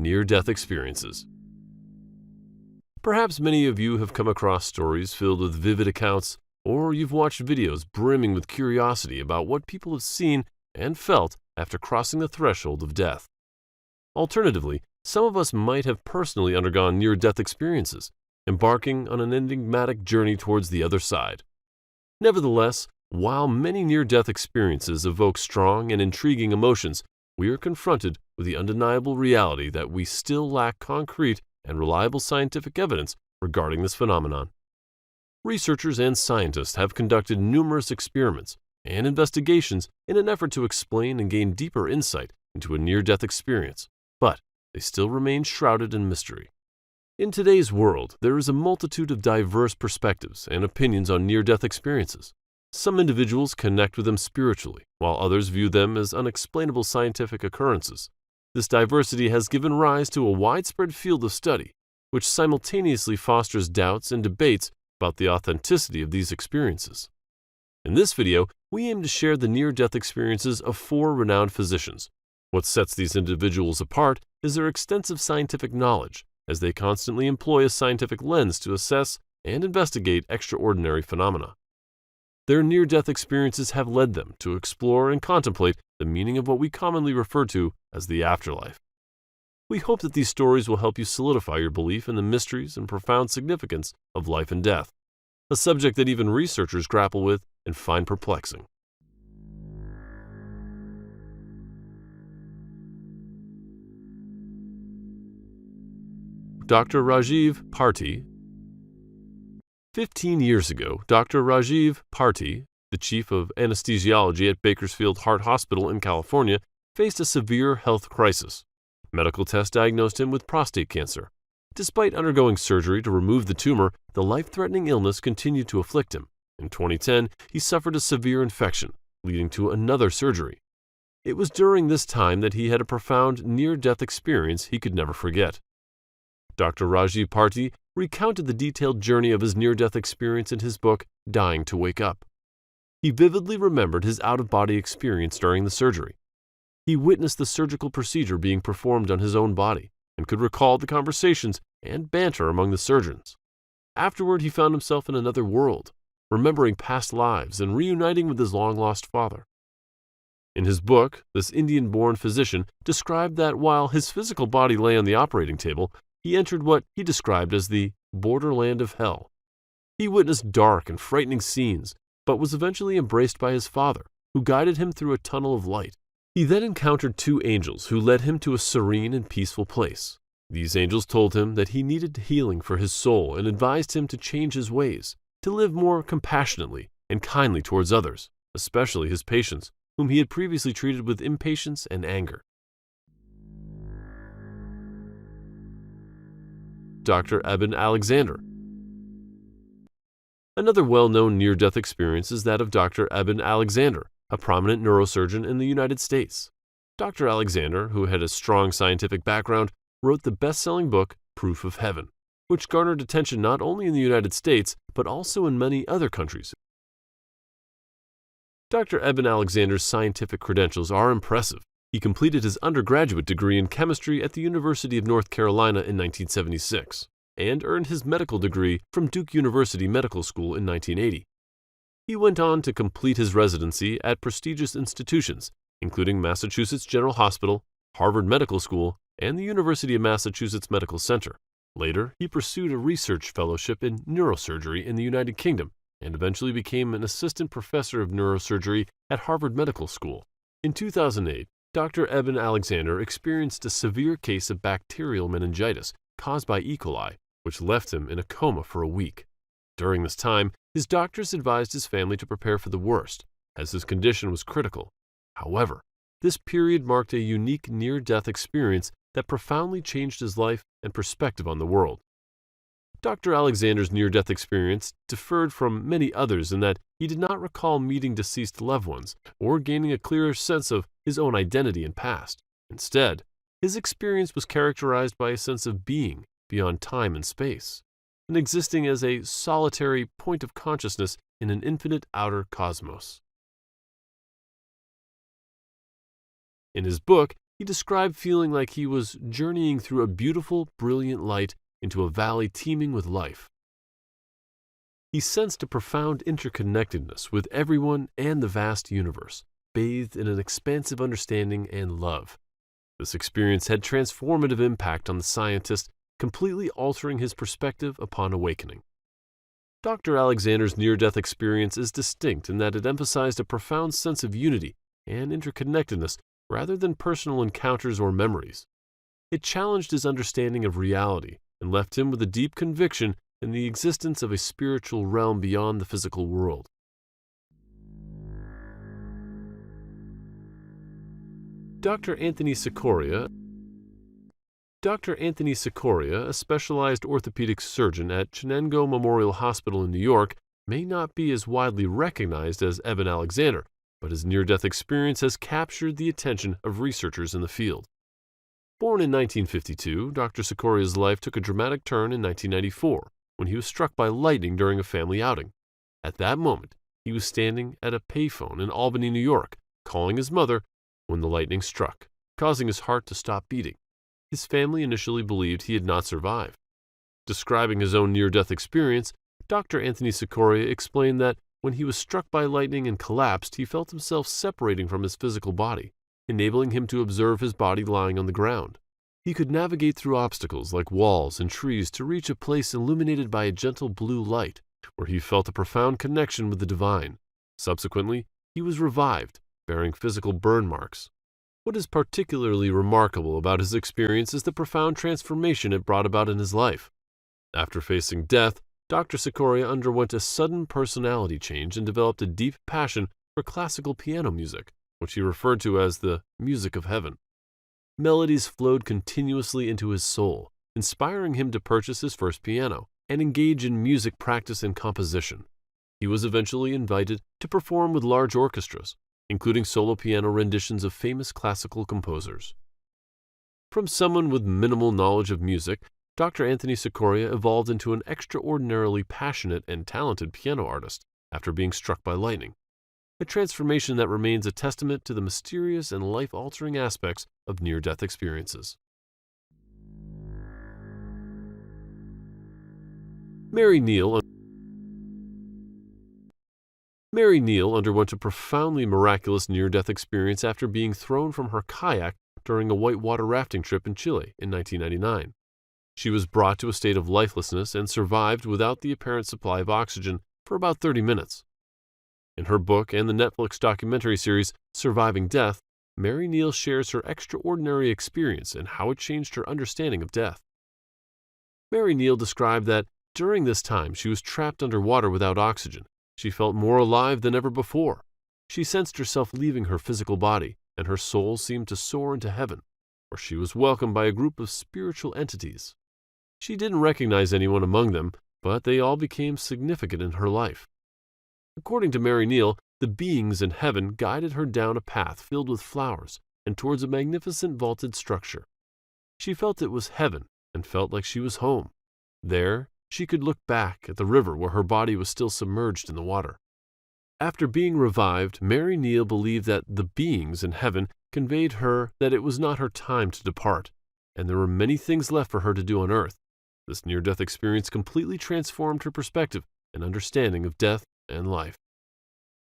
near-death experiences. Perhaps many of you have come across stories filled with vivid accounts, or you've watched videos brimming with curiosity about what people have seen and felt after crossing the threshold of death. Alternatively, some of us might have personally undergone near-death experiences, embarking on an enigmatic journey towards the other side. Nevertheless, while many near-death experiences evoke strong and intriguing emotions, we are confronted with the undeniable reality that we still lack concrete and reliable scientific evidence regarding this phenomenon. Researchers and scientists have conducted numerous experiments and investigations in an effort to explain and gain deeper insight into a near-death experience, but they still remain shrouded in mystery. In today's world, there is a multitude of diverse perspectives and opinions on near-death experiences. Some individuals connect with them spiritually, while others view them as unexplainable scientific occurrences. This diversity has given rise to a widespread field of study, which simultaneously fosters doubts and debates about the authenticity of these experiences. In this video, we aim to share the near-death experiences of 4 renowned physicians. What sets these individuals apart is their extensive scientific knowledge, as they constantly employ a scientific lens to assess and investigate extraordinary phenomena. Their near-death experiences have led them to explore and contemplate the meaning of what we commonly refer to as the afterlife. We hope that these stories will help you solidify your belief in the mysteries and profound significance of life and death, a subject that even researchers grapple with and find perplexing. Dr. Rajiv Pary. 15 years ago, Dr. Rajiv Pary, the chief of anesthesiology at Bakersfield Heart Hospital in California, faced a severe health crisis. Medical tests diagnosed him with prostate cancer. Despite undergoing surgery to remove the tumor, the life-threatening illness continued to afflict him. In 2010, he suffered a severe infection, leading to another surgery. It was during this time that he had a profound near-death experience he could never forget. Dr. Rajiv Pary recounted the detailed journey of his near-death experience in his book, Dying to Wake Up. He vividly remembered his out-of-body experience during the surgery. He witnessed the surgical procedure being performed on his own body and could recall the conversations and banter among the surgeons. Afterward, he found himself in another world, remembering past lives and reuniting with his long-lost father. In his book, this Indian-born physician described that while his physical body lay on the operating table, he entered what he described as the borderland of hell. He witnessed dark and frightening scenes, but was eventually embraced by his father, who guided him through a tunnel of light. He then encountered 2 angels who led him to a serene and peaceful place. These angels told him that he needed healing for his soul and advised him to change his ways, to live more compassionately and kindly towards others, especially his patients, whom he had previously treated with impatience and anger. Dr. Eban Alexander. Another well-known near-death experience is that of Dr. Eban Alexander, a prominent neurosurgeon in the United States. Dr. Alexander, who had a strong scientific background, wrote the best-selling book Proof of Heaven, which garnered attention not only in the United States but also in many other countries. Dr. Eban Alexander's scientific credentials are impressive. He completed his undergraduate degree in chemistry at the University of North Carolina in 1976 and earned his medical degree from Duke University Medical School in 1980. He went on to complete his residency at prestigious institutions, including Massachusetts General Hospital, Harvard Medical School, and the University of Massachusetts Medical Center. Later, he pursued a research fellowship in neurosurgery in the United Kingdom and eventually became an assistant professor of neurosurgery at Harvard Medical School. In 2008, Dr. Eban Alexander experienced a severe case of bacterial meningitis caused by E. coli, which left him in a coma for a week. During this time, his doctors advised his family to prepare for the worst, as his condition was critical. However, this period marked a unique near-death experience that profoundly changed his life and perspective on the world. Dr. Alexander's near-death experience differed from many others in that he did not recall meeting deceased loved ones or gaining a clearer sense of his own identity and past. Instead, his experience was characterized by a sense of being beyond time and space, and existing as a solitary point of consciousness in an infinite outer cosmos. In his book, He described feeling like he was journeying through a beautiful, brilliant light into a valley teeming with life. He sensed a profound interconnectedness with everyone and the vast universe, bathed in an expansive understanding and love. This experience had transformative impact on the scientist, completely altering his perspective upon awakening. Dr. Alexander's near-death experience is distinct in that it emphasized a profound sense of unity and interconnectedness rather than personal encounters or memories. It challenged his understanding of reality and left him with a deep conviction in the existence of a spiritual realm beyond the physical world. Dr. Anthony Soria, a specialized orthopedic surgeon at Chenango Memorial Hospital in New York, may not be as widely recognized as Eban Alexander, but his near-death experience has captured the attention of researchers in the field. Born in 1952, Dr. Soria's life took a dramatic turn in 1994 when he was struck by lightning during a family outing. At that moment, he was standing at a payphone in Albany, New York, calling his mother when the lightning struck, causing his heart to stop beating. His family initially believed he had not survived. Describing his own near-death experience, Dr. Anthony Soria explained that when he was struck by lightning and collapsed, he felt himself separating from his physical body, enabling him to observe his body lying on the ground. He could navigate through obstacles like walls and trees to reach a place illuminated by a gentle blue light, where he felt a profound connection with the divine. Subsequently, he was revived, bearing physical burn marks. What is particularly remarkable about his experience is the profound transformation it brought about in his life. After facing death, Dr. Soria underwent a sudden personality change and developed a deep passion for classical piano music, which he referred to as the music of heaven. Melodies flowed continuously into his soul, inspiring him to purchase his first piano and engage in music practice and composition. He was eventually invited to perform with large orchestras, including solo piano renditions of famous classical composers. From someone with minimal knowledge of music, Dr. Anthony Soria evolved into an extraordinarily passionate and talented piano artist after being struck by lightning, a transformation that remains a testament to the mysterious and life-altering aspects of near-death experiences. Mary Neal underwent a profoundly miraculous near-death experience after being thrown from her kayak during a whitewater rafting trip in Chile in 1999. She was brought to a state of lifelessness and survived without the apparent supply of oxygen for about 30 minutes. In her book and the Netflix documentary series Surviving Death, Mary Neal shares her extraordinary experience and how it changed her understanding of death. Mary Neal described that during this time she was trapped underwater without oxygen. She felt more alive than ever before. She sensed herself leaving her physical body, and her soul seemed to soar into heaven, where she was welcomed by a group of spiritual entities. She didn't recognize anyone among them, but they all became significant in her life. According to Mary Neal, the beings in heaven guided her down a path filled with flowers and towards a magnificent vaulted structure. She felt it was heaven and felt like she was home. There, she could look back at the river where her body was still submerged in the water. After being revived, Mary Neal believed that the beings in heaven conveyed her that it was not her time to depart, and there were many things left for her to do on earth. This near-death experience completely transformed her perspective and understanding of death and life.